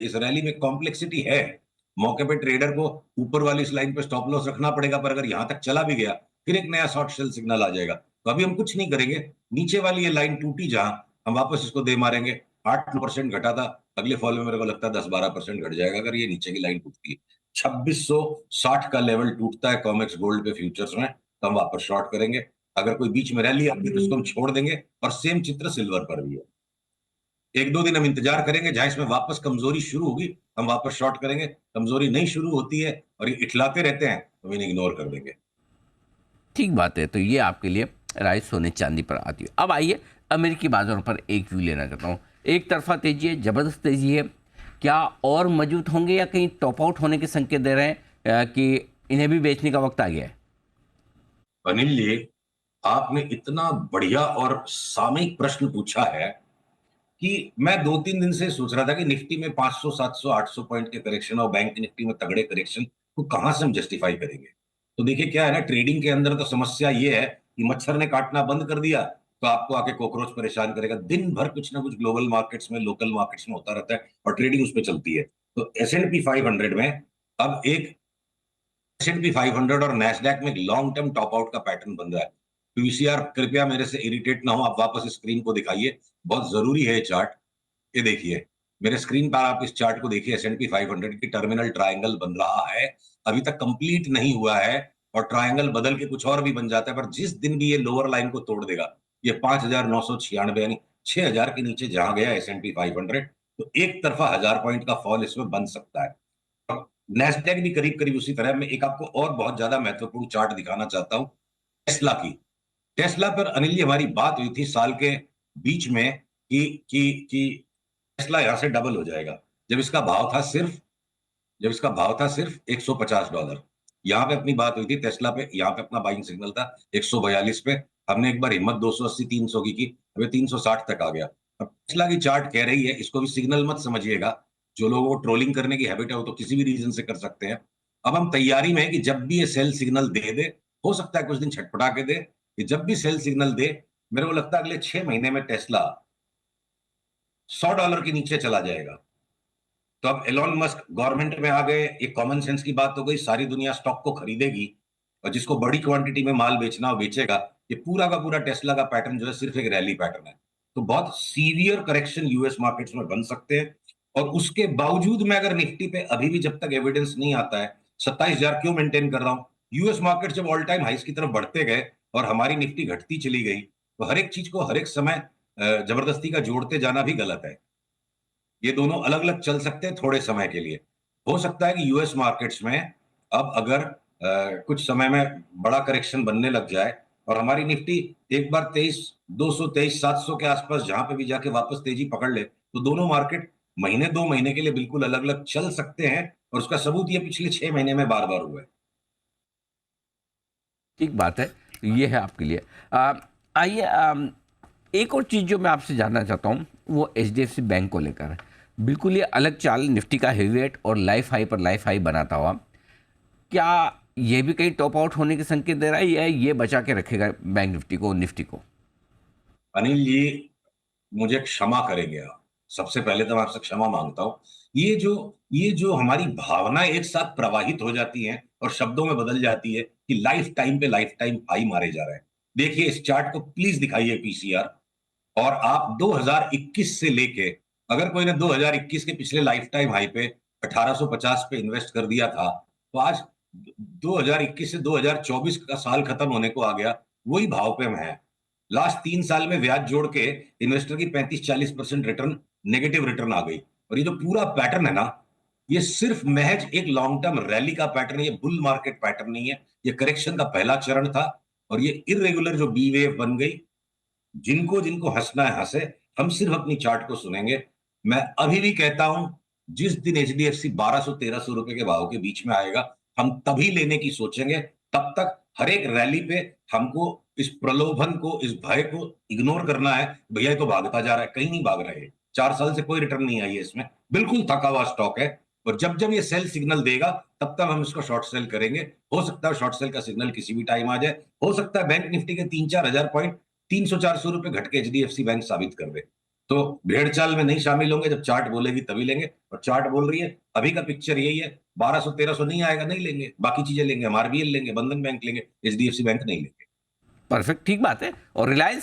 इस रैली में कॉम्प्लेक्सिटी है। मौके पे ट्रेडर को ऊपर वाली इस लाइन पे स्टॉप लॉस रखना पड़ेगा, पर अगर यहां तक चला भी गया फिर एक नया शॉर्ट सेल सिग्नल आ जाएगा। तो अभी हम कुछ नहीं करेंगे, नीचे वाली ये लाइन टूटी जहां, हम वापस इसको दे मारेंगे। 8-9% घटा था, अगले फॉल में मेरे को लगता है 10-12% घट जाएगा अगर ये नीचे की लाइन टूटती है। 2660 का लेवल टूटता है कॉमेक्स गोल्ड पे फ्यूचर्स में, तो हम वापस शॉर्ट करेंगे। अगर कोई बीच में रैली आती है तो उसको हम छोड़ देंगे। और सेम चित्र सिल्वर पर भी है। एक दो दिन हम इंतजार करेंगे, जहां इसमें वापस कमजोरी शुरू होगी हम वापस शॉर्ट करेंगे। कमजोरी नहीं शुरू होती है और ये इठलाते रहते हैं तो इन्हें इग्नोर कर देंगे। ठीक बात है। तो ये आपके लिए राय सोने चांदी पर आती है। अब आइए अमेरिकी बाजारों पर एक व्यू लेना चाहता हूँ। एक तरफा तेजी है, जबरदस्त तेजी है। क्या और मजबूत होंगे या कहीं टॉप आउट होने के संकेत दे रहे हैं कि इन्हें भी बेचने का वक्त आ गया है? अनिल जी, आपने इतना बढ़िया और सामयिक प्रश्न पूछा है कि मैं 2-3 दिन से सोच रहा था कि निफ्टी में 500 700 800 पॉइंट के करेक्शन और बैंक निफ्टी में तगड़े करेक्शन को कहां से हम जस्टिफाई करेंगे। तो देखिए क्या है ना, ट्रेडिंग के अंदर तो समस्या ये है कि मच्छर ने काटना बंद कर दिया तो आपको आके कॉकरोच परेशान करेगा। दिन भर कुछ ना कुछ ग्लोबल मार्केट्स में, लोकल मार्केट्स में होता रहता है और ट्रेडिंग उस पर चलती है। तो S&P 500 में अब एक S&P 500 और नैस्डैक में लॉन्ग टर्म टॉप आउट का पैटर्न बन रहा है। पीवीसीआर कृपया मेरे से इरिटेट ना हो, आप वापस स्क्रीन को दिखाइए, बहुत जरूरी है ये चार्ट। ये देखिए, मेरे स्क्रीन पर आप इस चार्ट को देखिए। S&P 500 की टर्मिनल ट्रायंगल बन रहा है, अभी तक कंप्लीट नहीं हुआ है और ट्रायंगल बदल के कुछ और भी बन जाता है, पर जिस दिन भी ये लोअर लाइन को तोड़ देगा, ये 5,996 यानी 6,000 के नीचे जहां गया S&P 500, तो एक तरफा 1,000 पॉइंट का फॉल इसमें बन सकता है। नेस्डैक भी करीब करीब उसी तरह। मैं एक आपको और बहुत ज्यादा महत्वपूर्ण चार्ट दिखाना चाहता हूं, टेस्ला की। टेस्ला पर अनिल जी हमारी बात हुई थी साल के बीच में कि टेस्ला यहां से डबल हो जाएगा। जब इसका भाव था सिर्फ जब इसका भाव था सिर्फ $150। यहां पे अपनी बात हुई थी टेस्ला पे, यहां पे अपना बाइंग सिग्नल था 142 पे। हमने एक बार हिम्मत 280 300 की अभी 360 तक आ गया। अब टेस्ला की चार्ट कह रही है, इसको भी सिग्नल मत समझिएगा, जो लोगों को ट्रोलिंग करने की हैबिट है वो तो किसी भी रीजन से कर सकते हैं। अब हम तैयारी में है कि जब भी ये सेल सिग्नल दे दे, हो सकता है कुछ दिन छटपटा के दे, कि जब भी सेल सिग्नल दे, मेरे को लगता है अगले 6 महीने में टेस्ला $100 के नीचे चला जाएगा। तो अब एलॉन मस्क गवर्नमेंट में आ गए, एक कॉमन सेंस की बात हो गई, सारी दुनिया स्टॉक को खरीदेगी और जिसको बड़ी क्वांटिटी में माल बेचना हो बेचेगा। ये पूरा का पूरा टेस्ला का पैटर्न जो है सिर्फ एक रैली पैटर्न है। तो बहुत सीवियर करेक्शन यूएस मार्केट्स में बन सकते हैं। और उसके बावजूद मैं अगर निफ्टी पे अभी भी जब तक एविडेंस नहीं आता है, 27,000 क्यों मेंटेन कर रहा हूं? यूएस मार्केट जब ऑल टाइम हाइस की तरफ बढ़ते गए और हमारी निफ्टी घटती चली गई, तो हर एक चीज को हर एक समय जबरदस्ती का जोड़ते जाना भी गलत है। ये दोनों अलग अलग चल सकते हैं थोड़े समय के लिए। हो सकता है कि यूएस मार्केट्स में अब अगर कुछ समय में बड़ा करेक्शन बनने लग जाए और हमारी निफ्टी एक बार 23,200 23,700 के आसपास जहां पे भी जाके वापस तेजी पकड़ ले, तो दोनों मार्केट महीने 2 महीने के लिए बिल्कुल अलग अलग चल सकते हैं। और उसका सबूत ये पिछले 6 महीने में बार बार हुआ है। ठीक बात है। तो ये है आपके लिए। आ, आइए एक और चीज़ जो मैं आपसे जानना चाहता हूँ वो HDFC बैंक को लेकर है। बिल्कुल ये अलग चाल, निफ्टी का हेवीवेट और लाइफ हाई पर लाइफ हाई बनाता हुआ, क्या ये भी कहीं टॉप आउट होने के संकेत दे रहा है या ये बचा के रखेगा बैंक निफ्टी को? अनिल जी, मुझे क्षमा करेंगे आप, सबसे पहले तो मैं आपसे क्षमा मांगता हूं। ये जो हमारी भावना एक साथ प्रवाहित हो जाती हैं और शब्दों में बदल जाती है कि लाइफ टाइम हाई मारे जा रहे हैं। देखिए इस चार्ट को प्लीज दिखाइए पीसीआर। और आप 2021 से लेके, अगर कोई ने 2021 के पिछले लाइफ टाइम हाई पे 1850 पे इन्वेस्ट कर दिया था, तो आज 2021 से 2024 का साल खत्म होने को आ गया, वही भाव पे हम हैं। लास्ट 3 साल में ब्याज जोड़ के इन्वेस्टर की 35-40% रिटर्न, नेगेटिव रिटर्न आ गई। और ये जो पूरा पैटर्न है ना, ये सिर्फ महज एक लॉन्ग टर्म रैली का पैटर्न है, ये बुल मार्केट पैटर्न नहीं है। ये करेक्शन का पहला चरण था और ये इरेगुलर जो बी वेव बन गई, जिनको जिनको हंसना है हंसे, हम सिर्फ अपनी चार्ट को सुनेंगे। मैं अभी भी कहता हूं, जिस दिन एचडीएफसी 1200-1300 रुपए के भाव के बीच में आएगा, हम तभी लेने की सोचेंगे। तब तक हर एक रैली पे हमको इस प्रलोभन को, इस भय को इग्नोर करना है। भैया ये तो भागता जा रहा है, कहीं नहीं भाग रहे हैं। 4 साल से कोई रिटर्न नहीं आई है इसमें, बिल्कुल थका हुआ स्टॉक है। और जब जब ये सेल सिग्नल देगा तब तक हम इसको शॉर्ट सेल करेंगे। हो सकता है शॉर्ट सेल का सिग्नल किसी भी टाइम आ जाए। हो सकता है बैंक निफ्टी के 3-4 हजार पॉइंट 300-400 रुपए घट के एचडीएफसी बैंक साबित कर दे। तो भेड़ चाल में नहीं शामिल होंगे, जब चार्ट बोलेगी तभी लेंगे। और चार्ट बोल रही है, अभी का पिक्चर यही है, 1200-1300 नहीं आएगा, नहीं लेंगे, बाकी चीजें लेंगे, हम आरबीएल लेंगे, बंधन बैंक लेंगे, एचडीएफसी बैंक नहीं लेंगे। परफेक्ट, ठीक बात है। और रिलायंस